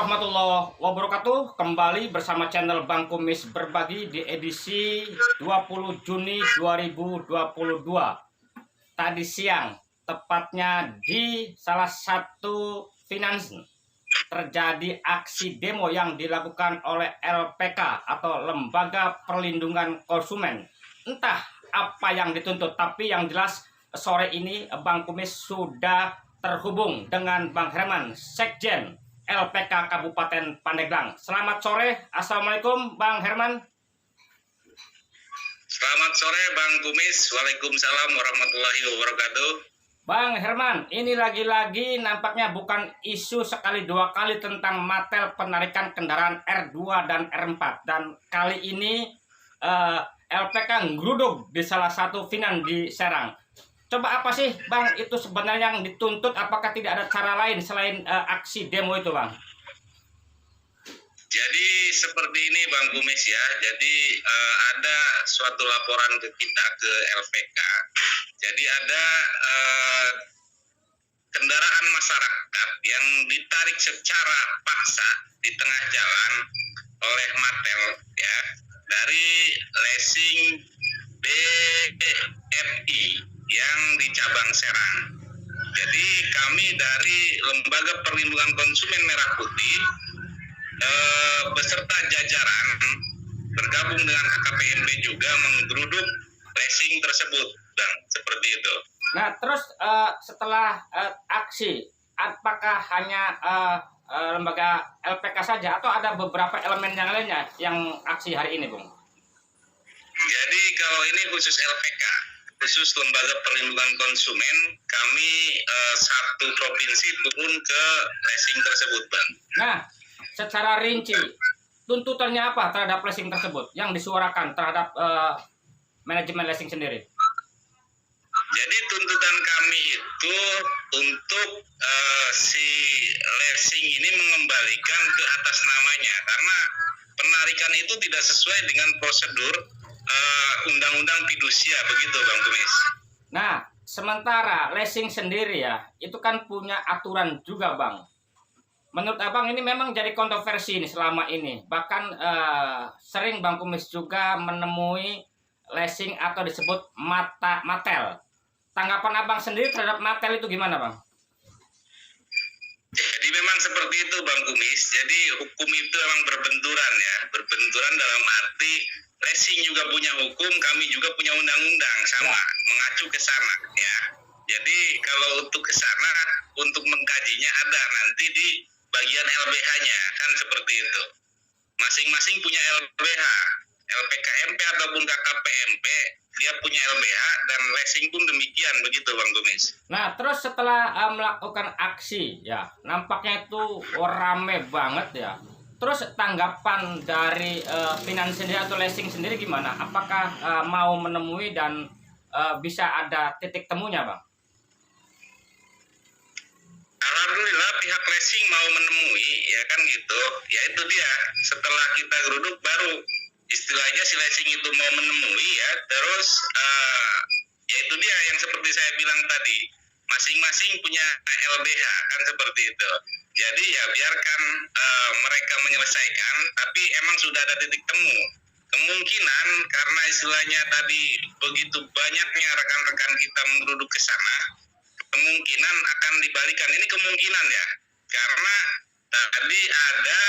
warahmatullahi wabarakatuh. Kembali bersama channel Bang Kumis Berbagi di edisi 20 Juni 2022. Tadi siang, tepatnya di salah satu finance, terjadi aksi demo yang dilakukan oleh LPK atau Lembaga Perlindungan Konsumen. Entah apa yang dituntut, tapi yang jelas sore ini Bang Kumis sudah terhubung dengan Bang Herman, Sekjen LPK Kabupaten Pandeglang. Selamat sore, Assalamualaikum Bang Herman. Selamat sore Bang Kumis, Waalaikumsalam warahmatullahi wabarakatuh. Bang Herman, ini lagi-lagi nampaknya bukan isu sekali dua kali tentang Matel penarikan kendaraan R2 dan R4. Dan kali ini LPK ngeruduk di salah satu finan di Serang. Coba apa sih Bang itu sebenarnya yang dituntut? Apakah tidak ada cara lain selain aksi demo itu Bang? Jadi seperti ini Bang Kumis ya, jadi ada suatu laporan ke kita ke LPK. Jadi ada kendaraan masyarakat yang ditarik secara paksa di tengah jalan oleh Matel ya, dari leasing BFI yang di cabang Serang. Jadi kami dari Lembaga Perlindungan Konsumen Merah Putih beserta jajaran bergabung dengan HKPMB juga menggeruduk leasing tersebut, Bang, seperti itu. Nah, terus setelah aksi, apakah hanya lembaga LPK saja atau ada beberapa elemen yang lainnya yang aksi hari ini, Bung? Jadi kalau ini khusus LPK, khusus Lembaga Perlindungan Konsumen, kami satu provinsi turun ke leasing tersebut, Bang. Nah, secara rinci, tuntutannya apa terhadap leasing tersebut yang disuarakan terhadap manajemen leasing sendiri? Jadi tuntutan kami itu untuk si leasing ini mengembalikan ke atas namanya, karena penarikan itu tidak sesuai dengan prosedur undang-undang fidusia, begitu Bang Kumis. Nah, sementara leasing sendiri ya, itu kan punya aturan juga Bang. Menurut Abang ini memang jadi kontroversi ini selama ini. Bahkan sering Bang Kumis juga menemui leasing atau disebut Matel. Tanggapan Abang sendiri terhadap Matel itu gimana Bang? Jadi memang seperti itu Bang Kumis. Jadi hukum itu memang berbenturan ya. Berbenturan dalam arti leasing juga punya hukum, kami juga punya undang-undang sama, mengacu ke sana ya. Jadi kalau untuk ke sana, untuk mengkajinya ada nanti di bagian LBH-nya, kan seperti itu. Masing-masing punya LBH, LPKMP ataupun KKPMP, dia punya LBH dan leasing pun demikian, begitu Bang Kumis. Nah, terus setelah melakukan aksi ya, nampaknya itu rame banget ya. Terus tanggapan dari finance sendiri atau leasing sendiri gimana? Apakah mau menemui dan bisa ada titik temunya Bang? Alhamdulillah pihak leasing mau menemui, ya kan gitu. Ya itu dia, setelah kita geruduk baru istilahnya si leasing itu mau menemui ya. Terus ya itu dia yang seperti saya bilang tadi, masing-masing punya LBH kan seperti itu. Jadi ya biarkan mereka menyelesaikan, tapi emang sudah ada titik temu. Kemungkinan karena istilahnya tadi begitu banyaknya rekan-rekan kita menggeruduk ke sana, kemungkinan akan dibalikan. Ini kemungkinan ya, karena tadi ada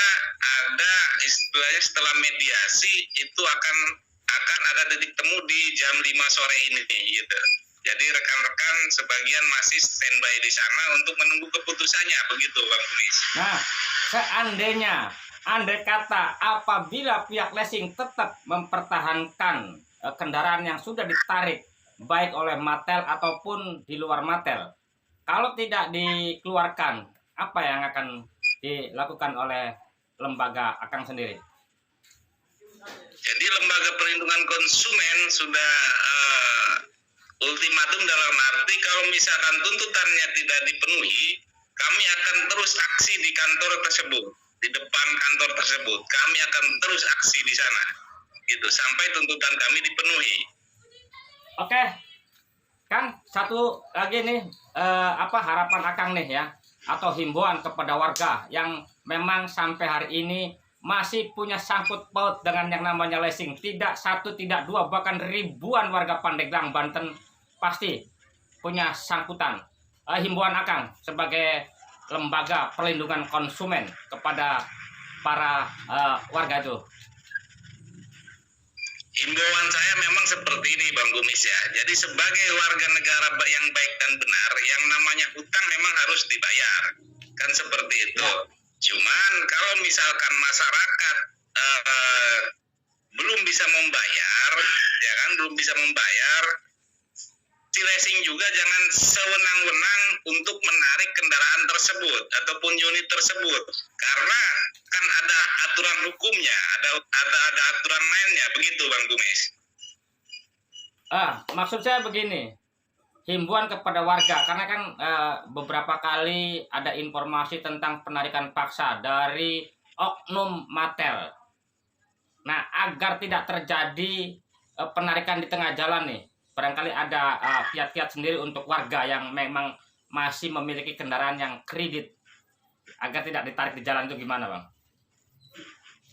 istilahnya setelah mediasi itu akan ada titik temu di jam 5 sore ini gitu. Jadi rekan-rekan sebagian masih standby di sana untuk menunggu keputusannya, begitu Bang Kumis. Nah, andai kata apabila pihak leasing tetap mempertahankan kendaraan yang sudah ditarik baik oleh Matel ataupun di luar Matel, kalau tidak dikeluarkan, apa yang akan dilakukan oleh lembaga Akang sendiri? Jadi Lembaga Perlindungan Konsumen sudah ultimatum dalam arti kalau misalkan tuntutannya tidak dipenuhi, kami akan terus aksi di kantor tersebut, di depan kantor tersebut. Kami akan terus aksi di sana, gitu sampai tuntutan kami dipenuhi. Oke, Kang, satu lagi nih harapan Akang nih ya. atau himbauan kepada warga yang memang sampai hari ini masih punya sangkut paut dengan yang namanya leasing. Tidak satu, tidak dua, bahkan ribuan warga Pandeglang, Banten pasti punya sangkutan. Himbauan Akang sebagai lembaga perlindungan konsumen kepada para warga itu. Himbauan saya memang seperti ini Bang Gumis ya. Jadi sebagai warga negara yang baik dan benar, yang namanya hutang memang harus dibayar. Kan seperti itu. Cuman kalau misalkan masyarakat belum bisa membayar, ya kan, belum bisa membayar, si leasing juga jangan sewenang-wenang untuk menarik kendaraan tersebut ataupun unit tersebut, karena kan ada aturan hukumnya, ada aturan mainnya, begitu Bang Gumis. Maksud saya begini, himbauan kepada warga, karena kan beberapa kali ada informasi tentang penarikan paksa dari oknum Matel. Nah, agar tidak terjadi penarikan di tengah jalan nih, barangkali ada kiat-kiat sendiri untuk warga yang memang masih memiliki kendaraan yang kredit, agar tidak ditarik di jalan, itu gimana Bang?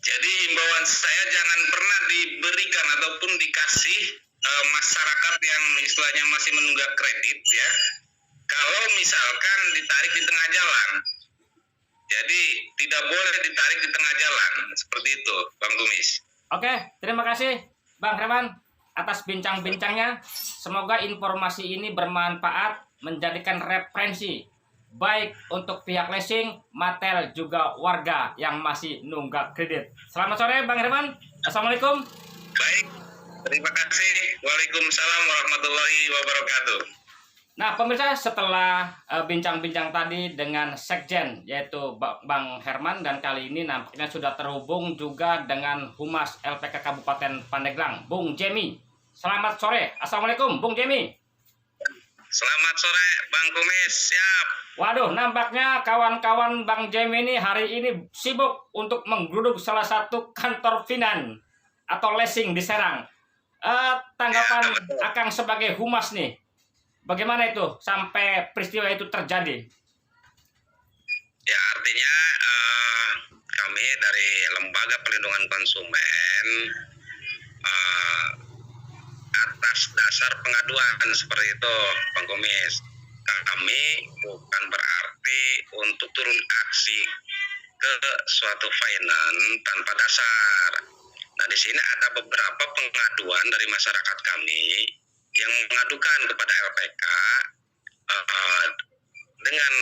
Jadi himbauan saya jangan pernah diberikan ataupun dikasih masyarakat yang istilahnya masih menunggak kredit ya, kalau misalkan ditarik di tengah jalan. Jadi tidak boleh ditarik di tengah jalan, seperti itu Bang Gumis. Oke, terima kasih Bang Herman atas bincang-bincangnya. Semoga informasi ini bermanfaat, menjadikan referensi baik untuk pihak leasing, Matel, juga warga yang masih nunggak kredit. Selamat sore Bang Herman. Assalamualaikum. Baik, terima kasih. Waalaikumsalam warahmatullahi wabarakatuh. Nah pemirsa, setelah bincang-bincang tadi dengan Sekjen yaitu Bang Herman, dan kali ini nampaknya sudah terhubung juga dengan Humas LPK Kabupaten Pandeglang, Bung Jemi. Selamat sore. Assalamualaikum Bung Jemi. Selamat sore Bang Gumis, siap. Waduh, nampaknya kawan-kawan Bang Jemi ini hari ini sibuk untuk menggeruduk salah satu kantor finan atau leasing di Serang. Tanggapan Akang sebagai humas nih, bagaimana itu sampai peristiwa itu terjadi? Ya, artinya kami dari Lembaga Perlindungan Konsumen atas dasar pengaduan seperti itu Bang Gumis, kami bukan berarti untuk turun aksi ke suatu finance tanpa dasar. Nah, di sini ada beberapa pengaduan dari masyarakat kami yang mengadukan kepada LPK dengan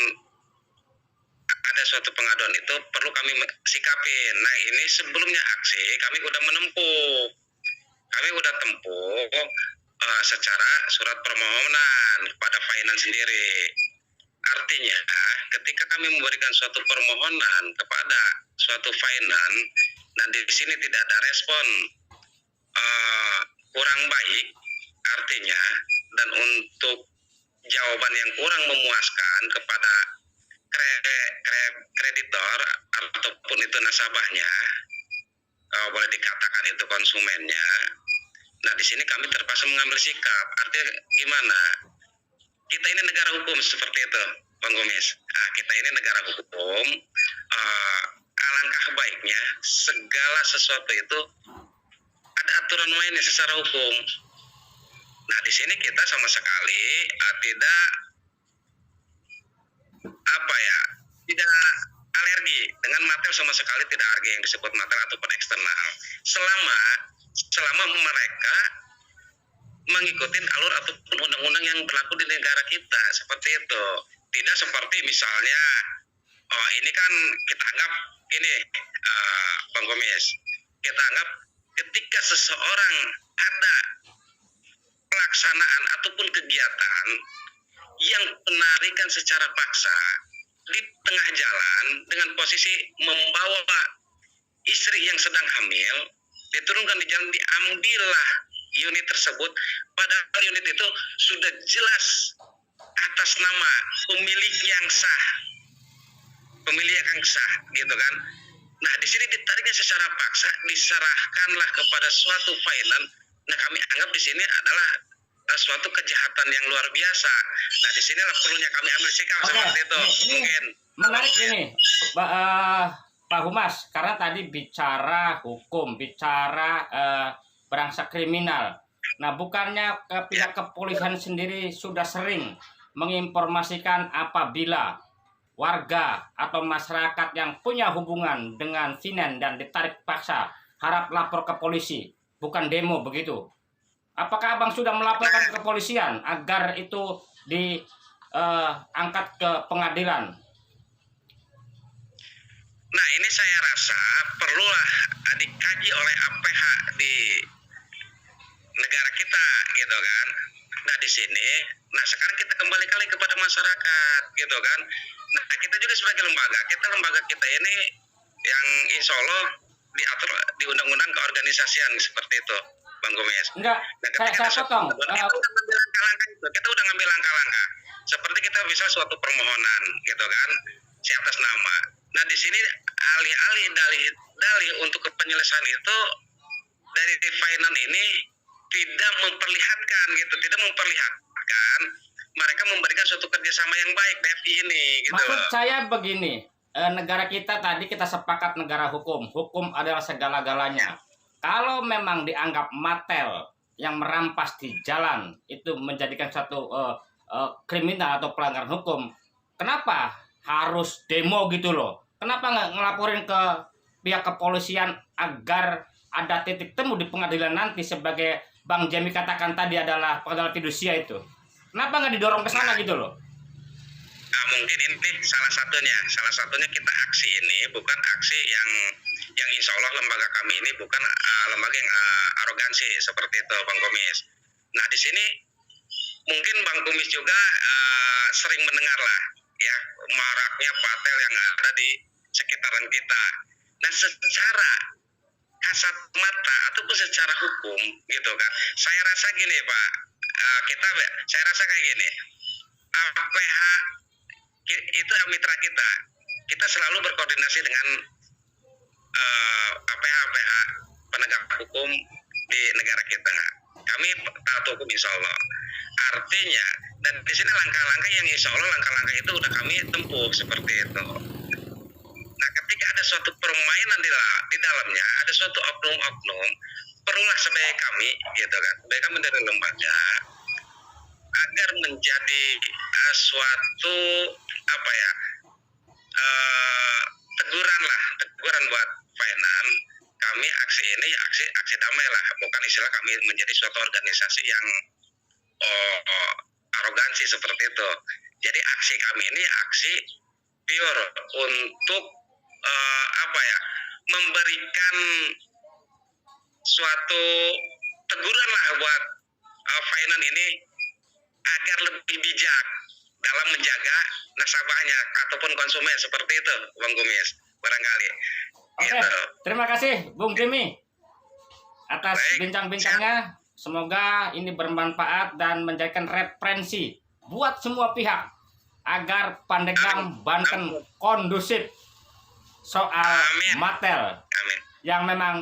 ada suatu pengaduan itu perlu kami sikapin. Nah, ini sebelumnya aksi kami udah menempuh. Kami udah tempuh secara surat permohonan kepada finance sendiri. Artinya, ketika kami memberikan suatu permohonan kepada suatu finance, nah di sini tidak ada respon kurang baik, artinya, dan untuk jawaban yang kurang memuaskan kepada kreditor ataupun itu nasabahnya, boleh dikatakan itu konsumennya. Nah, di sini kami terpaksa mengambil sikap. Artinya gimana? Kita ini negara hukum seperti itu, Bang Gumis. Nah, kita ini negara hukum. Alangkah baiknya segala sesuatu itu ada aturan mainnya secara hukum. Nah, di sini kita sama sekali tidak tidak alergi dengan Matel, sama sekali tidak alergi yang disebut Matel ataupun eksternal. Selama mereka mengikuti alur ataupun undang-undang yang berlaku di negara kita, seperti itu. Tidak seperti misalnya, ini kan kita anggap ini, Bang Gomes, kita anggap ketika seseorang ada pelaksanaan ataupun kegiatan yang penarikan secara paksa di tengah jalan dengan posisi membawa istri yang sedang hamil, diturunkan di jalan, diambillah unit tersebut, padahal unit itu sudah jelas atas nama pemilik yang sah, gitu kan. Nah, di sini ditariknya secara paksa, diserahkanlah kepada suatu finance. Nah, kami anggap di sini adalah suatu kejahatan yang luar biasa. Nah, disinilah perlunya kami ambil sikap Oke, seperti itu. ini Mungkin menarik ini, Pak Humas, karena tadi bicara hukum, bicara berangsek kriminal. Nah, bukannya pihak kepolisian sendiri sudah sering menginformasikan apabila warga atau masyarakat yang punya hubungan dengan Vinen dan ditarik paksa harap lapor ke polisi, bukan demo begitu. Apakah Abang sudah melaporkan ke kepolisian agar itu diangkat ke pengadilan? Nah, ini saya rasa perlulah dikaji oleh APH di negara kita, gitu kan. Nah, di sini, nah sekarang kita kembali kali kepada masyarakat, gitu kan. Nah, kita juga sebagai lembaga kita ini yang insya Allah diatur di undang-undang keorganisasian seperti itu, Bang Gomes. Enggak, Nah, saya potong. Kita udah ngambil langkah-langkah. Seperti kita bisa suatu permohonan, gitu kan, si atas nama. Nah, di sini alih-alih dalih untuk penyelesaian itu dari Vinen ini tidak memperlihatkan mereka memberikan suatu kerjasama yang baik DFI ini, gitu. Maksud saya begini, negara kita tadi kita sepakat negara hukum adalah segala-galanya. Kalau memang dianggap Matel yang merampas di jalan itu menjadikan satu kriminal atau pelanggaran hukum, kenapa harus demo gitu loh? Kenapa nggak ngelaporin ke pihak kepolisian agar ada titik temu di pengadilan nanti sebagai Bang Jemi katakan tadi adalah pengadilan fidusia itu? Kenapa nggak didorong ke sana gitu loh? Nah, mungkin ini salah satunya kita aksi ini bukan aksi yang insya Allah lembaga kami ini bukan lembaga yang arogansi seperti itu, Bang Komis. Nah, di sini mungkin Bang Komis juga sering mendengar lah ya maraknya patel yang ada di sekitaran kita. Nah, secara kasat mata ataupun secara hukum gitu kan, saya rasa gini Pak, saya rasa kayak gini, APH itu mitra kita selalu berkoordinasi dengan APH penegak hukum di negara kita. Kami taat hukum insya Allah. Artinya, dan di sini langkah-langkah yang insya Allah langkah-langkah itu udah kami tempuh seperti itu. Nah, ketika ada suatu permainan di dalamnya, ada suatu oknum-oknum, perlulah sebagai kami, gitu kan, sebagai kami dari lembaga, agar menjadi suatu teguran buat Vinen. Kami aksi ini aksi damai lah, bukan istilah kami menjadi suatu organisasi yang arogansi seperti itu. Jadi aksi kami ini aksi pure untuk memberikan suatu teguran lah buat Vinen ini agar lebih bijak dalam menjaga nasabahnya ataupun konsumen seperti itu, Bang Kumis, barangkali. Oke, Gitu. terima kasih Bung Jemi atas bincang-bincangnya. Semoga ini bermanfaat dan menjadikan referensi buat semua pihak agar Pandeglang Banten kondusif soal Matel yang memang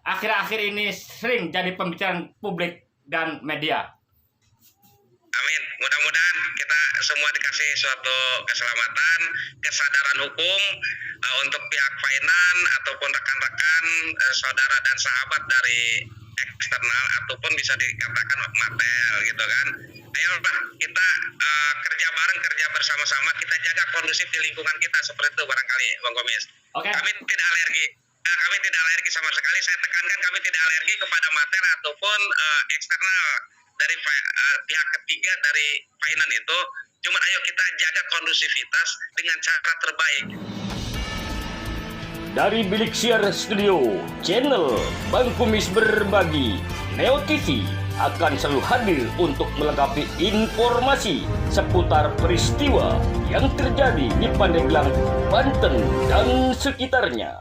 akhir-akhir ini sering jadi pembicaraan publik dan media. Amin. Mudah-mudahan kita semua dikasih suatu keselamatan, kesadaran hukum untuk pihak Vinen ataupun rekan-rekan, saudara dan sahabat dari eksternal ataupun bisa dikatakan Matel gitu kan. Ayolah kita kerja bareng, kerja bersama-sama, kita jaga kondusif di lingkungan kita seperti itu barangkali, Bang Komis. Oke. Kami tidak alergi. Kami tidak alergi sama sekali. Saya tekankan kami tidak alergi kepada Matel ataupun eksternal dari pihak ketiga dari Vinen itu. Cuma ayo kita jaga kondusivitas dengan cara terbaik. Dari Bilik Siar Studio, channel Bang Kumis Berbagi, Neo TV akan selalu hadir untuk melengkapi informasi seputar peristiwa yang terjadi di Pandeglang, Banten dan sekitarnya.